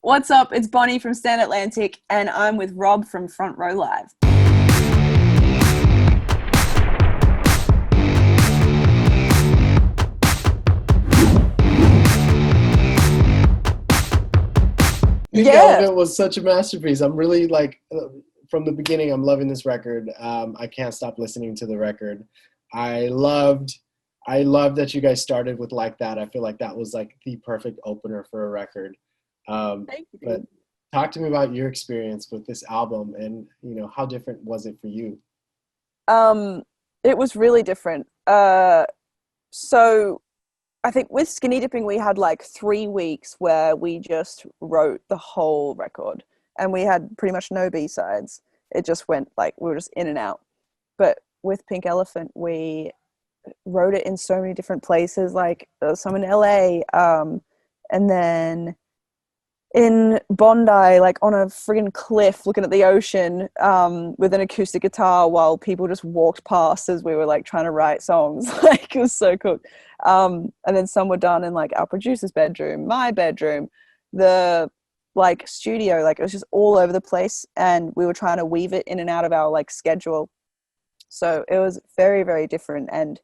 What's up? It's Bonnie from Stand Atlantic, and I'm with Rob from Front Row Live. Pink Elephant was such a masterpiece. I'm really from the beginning, I'm loving this record. I can't stop listening to the record. I loved that you guys started with Like That. I feel like that was like the perfect opener for a record. Thank you. But talk to me about your experience with this album and, how different was it for you? It was really different. So I think with Skinny Dipping, we had like 3 weeks where we just wrote the whole record, and we had pretty much no B-sides. It just went like we were just in and out. But with Pink Elephant, we wrote it in so many different places, like some in LA, and then in Bondi, like on a friggin' cliff looking at the ocean, with an acoustic guitar while people just walked past as we were like trying to write songs. Like, it was so cool. And then some were done in like our producer's bedroom, my bedroom, the like studio. Like, it was just all over the place, and we were trying to weave it in and out of our like schedule. So it was very, very different. And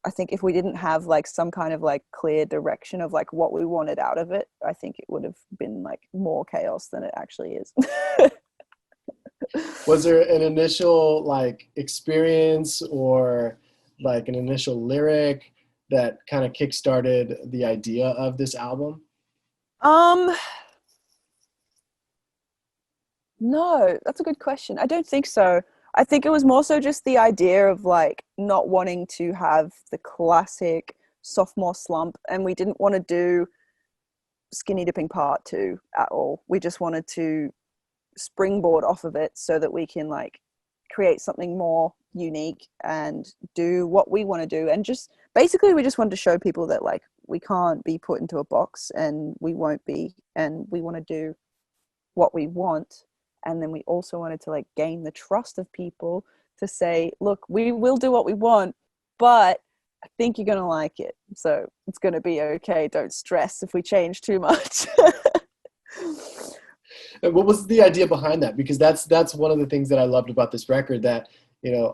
I think if we didn't have like some kind of like clear direction of like what we wanted out of it, I think it would have been like more chaos than it actually is. Was there an initial like experience or like an initial lyric that kind of kickstarted the idea of this album? No, that's a good question. I don't think so. I think it was more so just the idea of like not wanting to have the classic sophomore slump, and we didn't want to do Skinny Dipping Part 2 at all. We just wanted to springboard off of it so that we can like create something more unique and do what we want to do. And just basically we just wanted to show people that like we can't be put into a box, and we won't be, and we want to do what we want. And then we also wanted to like gain the trust of people to say, look, we will do what we want, but I think you're going to like it, so it's going to be okay. Don't stress if we change too much. And what was the idea behind that? Because that's one of the things that I loved about this record, that,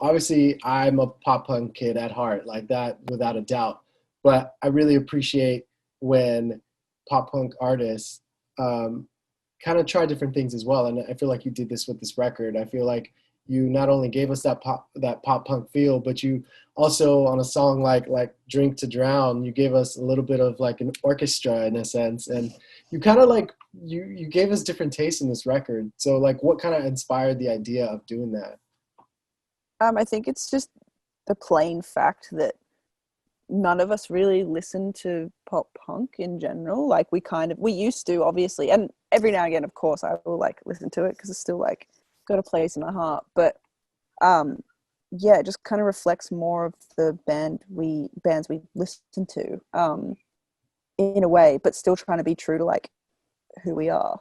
obviously I'm a pop punk kid at heart, like that without a doubt. But I really appreciate when pop punk artists kind of try different things as well. And I feel like you did this with this record. I feel like you not only gave us that pop punk feel, but you also, on a song like Drink to Drown, you gave us a little bit of like an orchestra in a sense. And you kind of like, you gave us different tastes in this record. So like, what kind of inspired the idea of doing that? I think it's just the plain fact that none of us really listen to pop punk in general. Like, we used to, obviously, and every now and again, of course, I will like listen to it because it's still like got a place in my heart. But yeah, it just kind of reflects more of the bands we listen to, in a way, but still trying to be true to like who we are.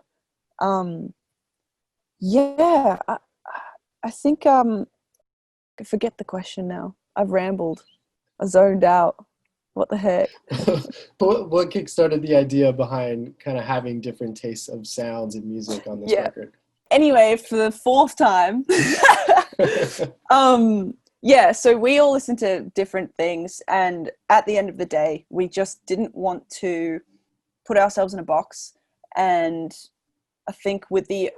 Yeah, I think I forget the question now. I've rambled. I zoned out. What the heck? What kickstarted the idea behind kind of having different tastes of sounds and music on this record? Anyway, for the fourth time, yeah, so we all listen to different things, and at the end of the day, we just didn't want to put ourselves in a box. And I think with the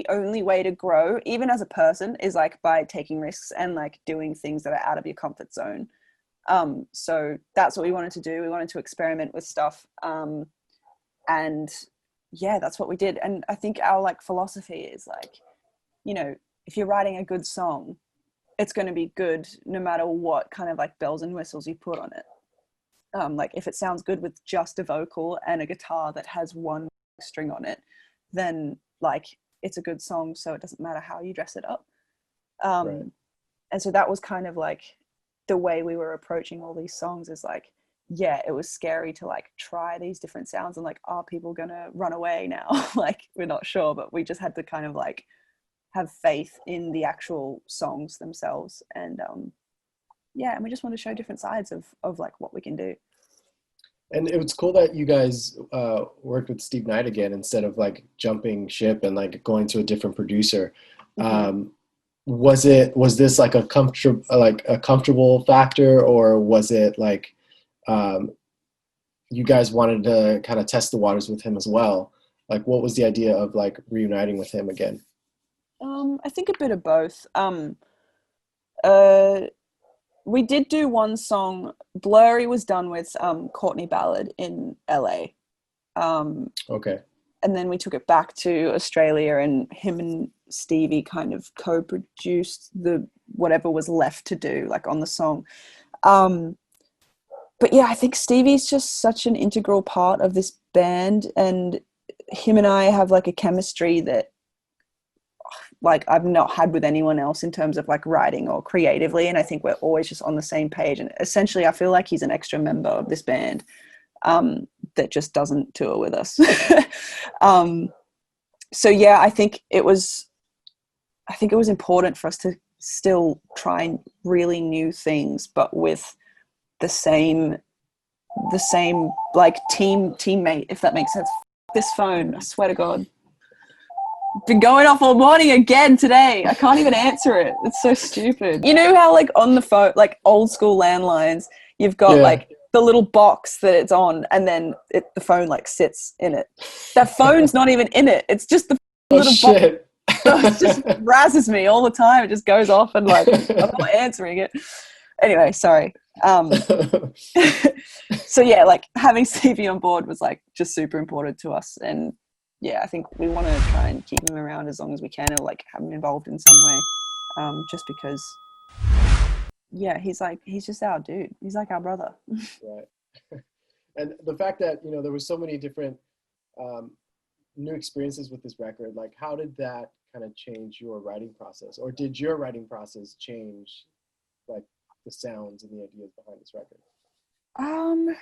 only way to grow, even as a person, is like by taking risks and like doing things that are out of your comfort zone. So that's what we wanted to do. We wanted to experiment with stuff. And yeah, that's what we did. And I think our like philosophy is like, if you're writing a good song, it's going to be good no matter what kind of like bells and whistles you put on it. Like, if it sounds good with just a vocal and a guitar that has one string on it, then like it's a good song. So it doesn't matter how you dress it up. Right. And so that was kind of like the way we were approaching all these songs, is like, yeah, it was scary to like try these different sounds and like, are people gonna run away now? Like, we're not sure, but we just had to kind of like have faith in the actual songs themselves. And yeah, and we just want to show different sides of like what we can do. And it was cool that you guys worked with Steve Knight again instead of like jumping ship and like going to a different producer. Mm-hmm. Um, was this like a comfortable factor, or was it like um, you guys wanted to kind of test the waters with him as well? Like, what was the idea of like reuniting with him again? I think a bit of both. Uh, we did do one song. Blurry was done with Courtney Ballard in LA. Um, Okay. and then we took it back to Australia, and him and Stevie kind of co-produced the whatever was left to do, like on the song. Um, but yeah, I think Stevie's just such an integral part of this band, and him and I have like a chemistry that like I've not had with anyone else in terms of like writing or creatively, and I think we're always just on the same page. And essentially, I feel like he's an extra member of this band that just doesn't tour with us. um, so yeah, I think it was important for us to still try really new things, but with the same like teammate, if that makes sense. This phone, I swear to God, been going off all morning again today. I can't even answer it. It's so stupid. You know how like on the phone, like old school landlines, you've got Yeah. like the little box that it's on, and then the phone like sits in it. That phone's not even in it. It's just the Oh little box. shit. So it just razzes me all the time. It just goes off, and like I'm not answering it. Anyway, sorry. So yeah, like having Stevie on board was like just super important to us, and yeah, I think we want to try and keep him around as long as we can, or like have him involved in some way, just because yeah, he's just our dude. He's like our brother. Right. And the fact that, you know, there was so many different um, new experiences with this record, like how did that kind of change your writing process, or did your writing process change like the sounds and the ideas behind this record? um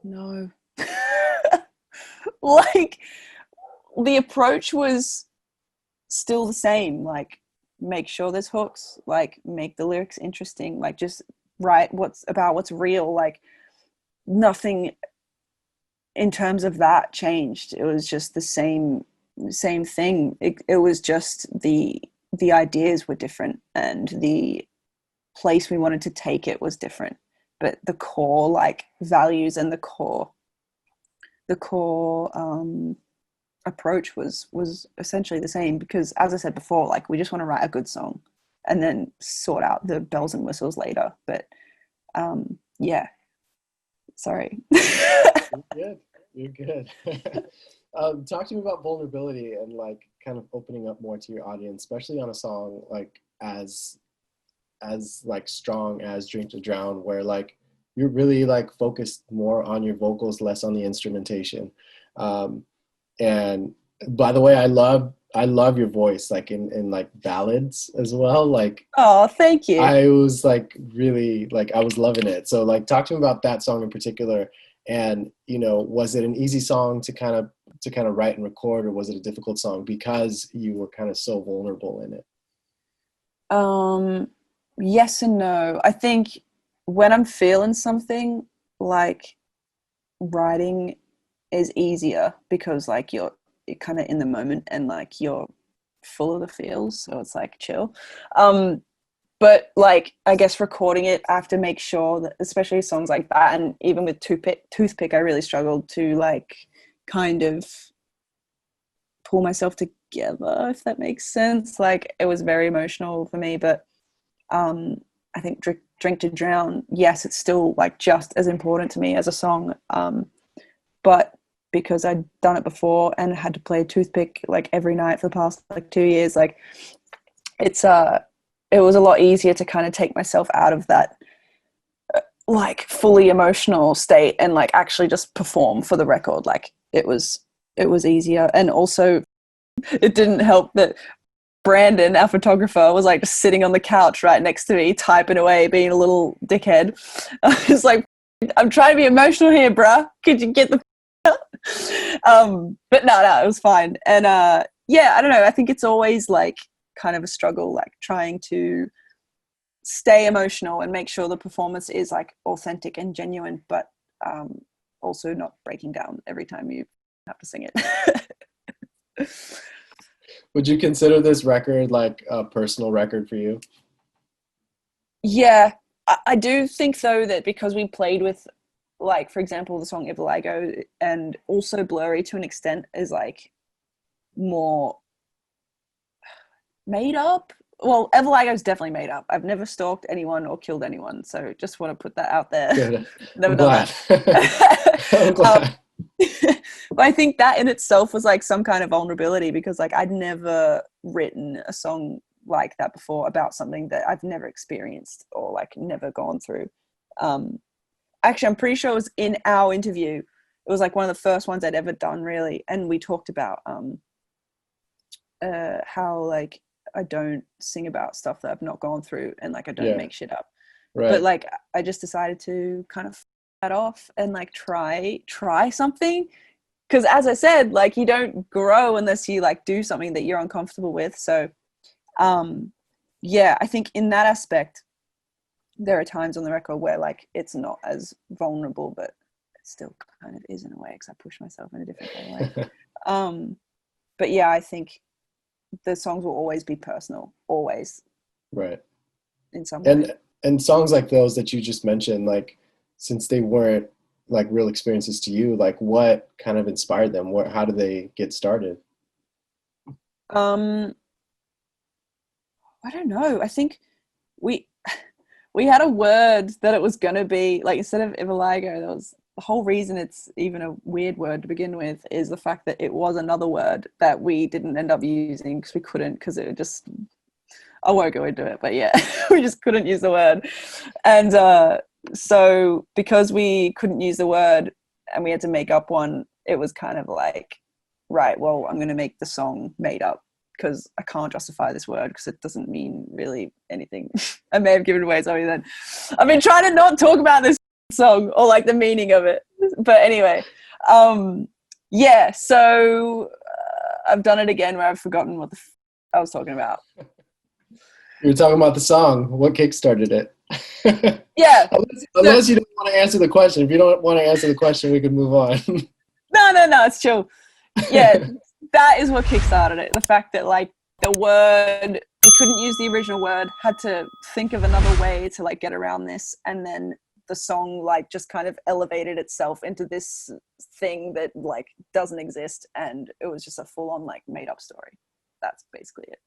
no. Like the approach was still the same, like make sure there's hooks, like make the lyrics interesting, like just write what's real, like nothing in terms of that changed. It was just the same thing. It was just the ideas were different, and the place we wanted to take it was different, but the core like values and the core approach was essentially the same, because as I said before, like we just want to write a good song and then sort out the bells and whistles later. But yeah, sorry. You're good. You're good. Talk to me about vulnerability and like kind of opening up more to your audience, especially on a song like as like strong as Drink to Drown, where like you're really like focused more on your vocals, less on the instrumentation. Um, and by the way, I love your voice, like in like ballads as well. Like Oh, thank you. I was like really like I was loving it. So like talk to me about that song in particular. And you know, was it an easy song to kind of write and record, or was it a difficult song because you were kind of so vulnerable in it? um yes and no. I think when I'm feeling something, like writing is easier because like you're kind of in the moment and like you're full of the feels, so it's like chill. But like I guess recording it, I have to make sure that, especially songs like that, and even with toothpick, I really struggled to like kind of pull myself together, if that makes sense. Like it was very emotional for me, but I think drink to drown, yes, it's still like just as important to me as a song. But because I'd done it before and had to play toothpick like every night for the past like 2 years, like it's it was a lot easier to kind of take myself out of that like fully emotional state and like actually just perform for the record. Like it was easier. And also it didn't help that Brandon, our photographer, was like just sitting on the couch right next to me, typing away, being a little dickhead. I was like, I'm trying to be emotional here, bruh. Could you get the but no, it was fine. And yeah, I don't know. I think it's always like kind of a struggle, like trying to stay emotional and make sure the performance is like authentic and genuine, but also not breaking down every time you have to sing it. Would you consider this record like a personal record for you? Yeah, I do think though that because we played with, like, for example, the song Ivalago, and also Blurry to an extent is like more made up. Well, Everlago is definitely made up. I've never stalked anyone or killed anyone, so just want to put that out there. Good. Never I'm done glad. that. I'm glad. But I think that in itself was like some kind of vulnerability, because like I'd never written a song like that before about something that I've never experienced or like never gone through. Actually, I'm pretty sure it was in our interview. It was like one of the first ones I'd ever done, really, and we talked about how like I don't sing about stuff that I've not gone through, and like I don't make shit up. Right. But like I just decided to kind of that off and like try something, because as I said, like you don't grow unless you like do something that you're uncomfortable with. So yeah, I think in that aspect there are times on the record where like it's not as vulnerable, but it still kind of is in a way, because I push myself in a different way. But yeah, I think the songs will always be personal, always. Right. In some way. And songs like those that you just mentioned, like, since they weren't like real experiences to you, like what kind of inspired them? How did they get started? I don't know. I think we had a word that it was gonna be like, instead of Ivalago, there was the whole reason it's even a weird word to begin with is the fact that it was another word that we didn't end up using because we couldn't, because it just, I won't go into it, but yeah, we just couldn't use the word. And so because we couldn't use the word and we had to make up one, it was kind of like, right, well, I'm going to make the song made up because I can't justify this word because it doesn't mean really anything. I may have given away something then. I've been trying to not talk about this song or like the meaning of it. But anyway, yeah, so I've done it again where I've forgotten what I was talking about. You were talking about the song. What kickstarted it? Yeah. Unless you don't want to answer the question. If you don't want to answer the question, we can move on. No, it's chill. Yeah, that is what kickstarted it. The fact that like the word, we couldn't use the original word, had to think of another way to like get around this, and then the song like just kind of elevated itself into this thing that like doesn't exist, and it was just a full-on like made up story. That's basically it.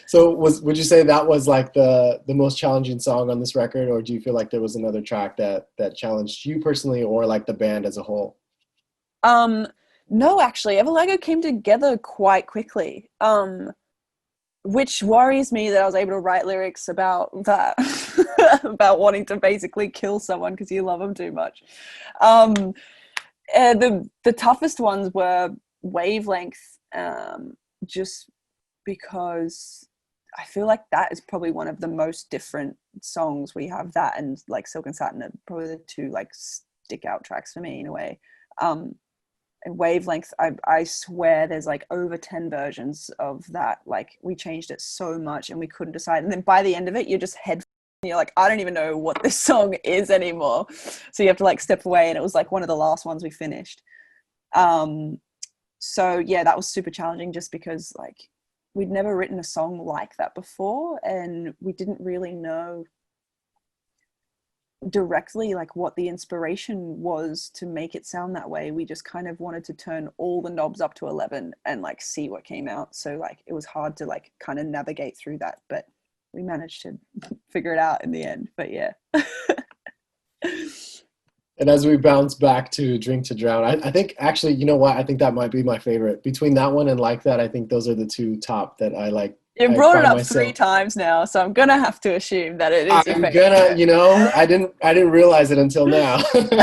So would you say that was like the most challenging song on this record, or do you feel like there was another track that challenged you personally or like the band as a whole? No, actually, Everlago came together quite quickly, which worries me that I was able to write lyrics about that, about wanting to basically kill someone because you love them too much. The toughest ones were Wavelength, just because I feel like that is probably one of the most different songs. We have that and like Silk and Satin are probably the two like stick out tracks for me in a way. And Wavelength, I swear there's like over 10 versions of that. Like we changed it so much and we couldn't decide. And then by the end of it, you're just you're like, I don't even know what this song is anymore. So you have to like step away. And it was like one of the last ones we finished. So yeah, that was super challenging just because like we'd never written a song like that before, and we didn't really know directly like what the inspiration was to make it sound that way. We just kind of wanted to turn all the knobs up to 11 and like see what came out. So like it was hard to like kind of navigate through that, but we managed to figure it out in the end. But yeah. And as we bounce back to Drink to Drown, I think actually, you know what? I think that might be my favorite. Between that one and Like That, I think those are the two top that I like. You brought it up 3 times now, so I'm gonna have to assume that it is your favorite. You know, I didn't realize it until now. But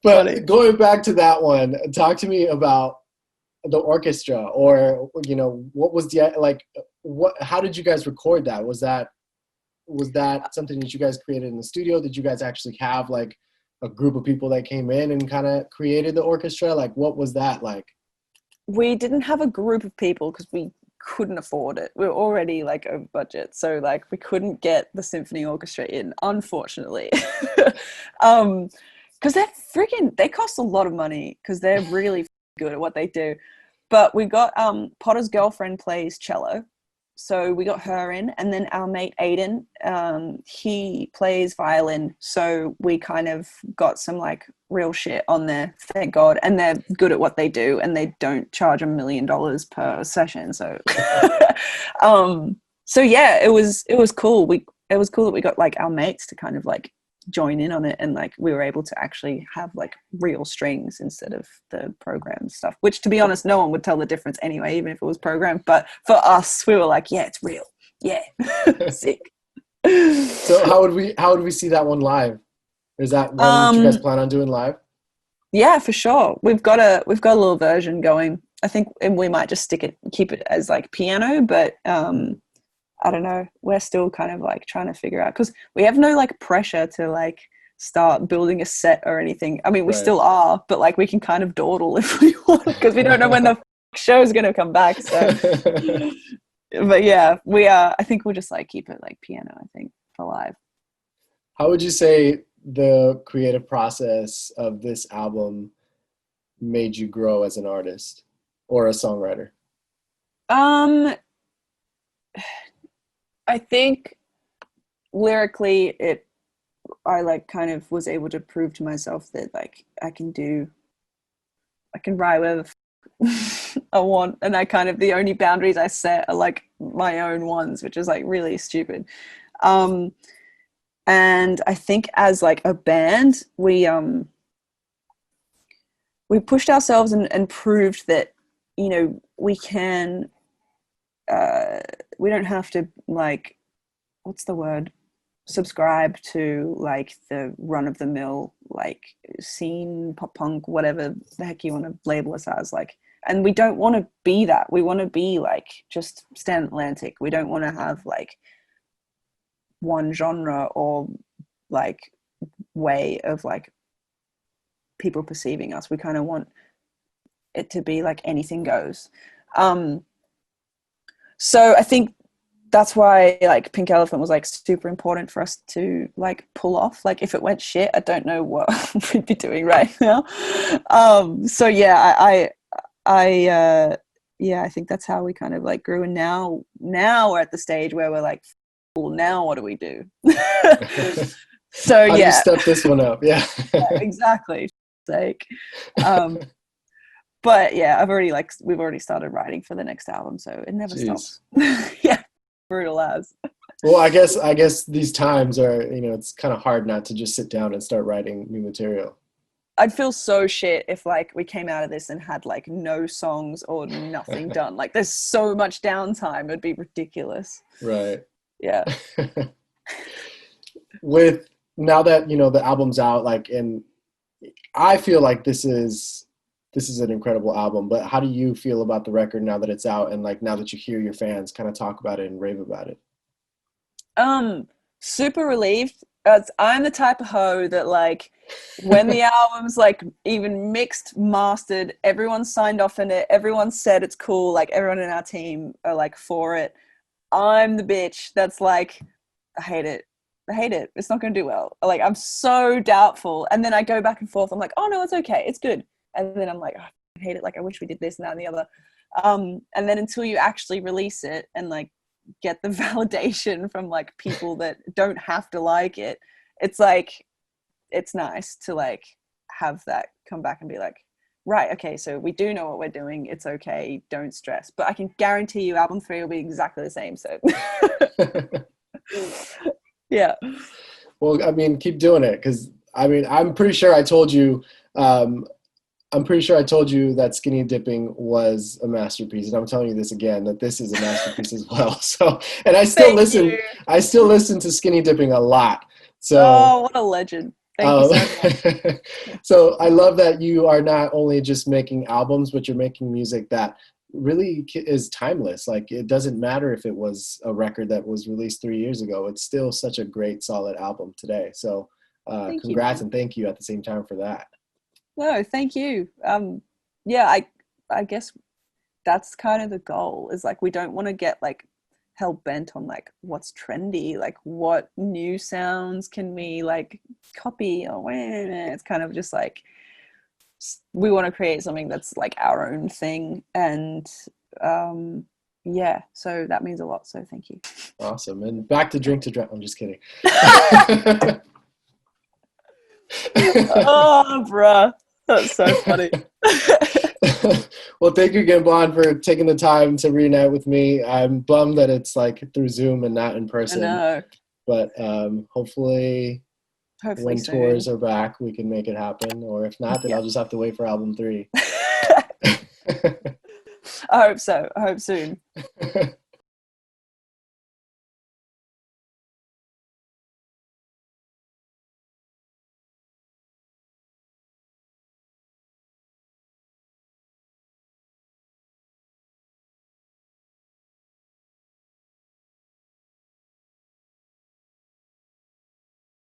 funny. Going back to that one, talk to me about the orchestra, or you know, what was the like? How did you guys record that? Was that something that you guys created in the studio? Did you guys actually have like a group of people that came in and kind of created the orchestra? Like, what was that like? We didn't have a group of people because we couldn't afford it. We were already like over budget, so like we couldn't get the symphony orchestra in, unfortunately. Because they cost a lot of money because they're really good at what they do. But we got Potter's girlfriend plays cello, so we got her in, and then our mate Aiden, he plays violin, so we kind of got some like real shit on there, thank God. And they're good at what they do, and they don't charge $1 million per session, so so yeah, it was cool. It was cool that we got like our mates to kind of like join in on it, and like we were able to actually have like real strings instead of the programmed stuff, which to be honest no one would tell the difference anyway, even if it was programmed. But for us, we were like, yeah, it's real, yeah. Sick. So how would we see that one live? Is that one that you guys plan on doing live? Yeah, for sure. We've got a little version going. I think we might just keep it as like piano, but I don't know. We're still kind of like trying to figure out, because we have no like pressure to like start building a set or anything. I mean, we still are, but like we can kind of dawdle if we want, because we don't know when the show's going to come back. So, but yeah, we are. I think we'll just like keep it like piano, I think, for live. How would you say the creative process of this album made you grow as an artist or a songwriter? I think lyrically I like kind of was able to prove to myself that like I can write whatever I want, and I kind of, the only boundaries I set are like my own ones, which is like really stupid. And I think as like a band, we pushed ourselves and proved that, you know, we can we don't have to like, what's the word, subscribe to like the run-of-the-mill like scene, pop punk, whatever the heck you want to label us as, like. And we don't want to be that. We want to be like just Stand Atlantic. We don't want to have like one genre or like way of like people perceiving us. We kind of want it to be like anything goes. So I think that's why like Pink Elephant was like super important for us to like pull off. Like if it went shit, I don't know what we'd be doing right now. So yeah, I think that's how we kind of like grew. And now we're at the stage where we're like, well, now what do we do? So how do yeah, you step this one up? Yeah, yeah, exactly. Like, but yeah, we've already started writing for the next album, so it never stops. Yeah, brutal as. Well, I guess these times are, you know, it's kind of hard not to just sit down and start writing new material. I'd feel so shit if like we came out of this and had like no songs or nothing done. Like there's so much downtime, it'd be ridiculous. Right. Yeah. With now that, you know, the album's out, like, and I feel like this is an incredible album, but how do you feel about the record now that it's out, and like now that you hear your fans kind of talk about it and rave about it? Super relieved. I'm the type of hoe that like when the album's like even mixed, mastered, everyone signed off on it, everyone said it's cool, like everyone in our team are like for it, I'm the bitch that's like, I hate it, it's not going to do well. Like I'm so doubtful, and then I go back and forth. I'm like, oh no, it's okay, it's good. And then I'm like, oh, I hate it, like I wish we did this and that and the other. And then until you actually release it and like get the validation from like people that don't have to like it, it's like, it's nice to like have that come back and be like, right, okay, so we do know what we're doing, it's okay, don't stress. But I can guarantee you album 3 will be exactly the same, so yeah. Well, I mean, keep doing it, because I mean, I'm pretty sure I told you that Skinny Dipping was a masterpiece, and I'm telling you this again, that this is a masterpiece as well. So, and I still listen to Skinny Dipping a lot. So, oh, what a legend. Thank you so much. So I love that you are not only just making albums, but you're making music that really is timeless. Like it doesn't matter if it was a record that was released 3 years ago. It's still such a great, solid album today. So congrats and thank you at the same time for that. No, thank you. Yeah, I guess that's kind of the goal, is like, we don't want to get like hell bent on like what's trendy, like what new sounds can we like copy, or it's kind of just like, we want to create something that's like our own thing. And yeah, so that means a lot, so thank you. Awesome. And back to drink to drive. I'm just kidding. Oh, bruh, that's so funny. Well, thank you again, Blonde, for taking the time to reunite with me. I'm bummed that it's like through Zoom and not in I person. know. But hopefully when soon. tours are back, we can make it happen. Or if not, then Yeah. I'll just have to wait for album 3. I hope so. I hope soon.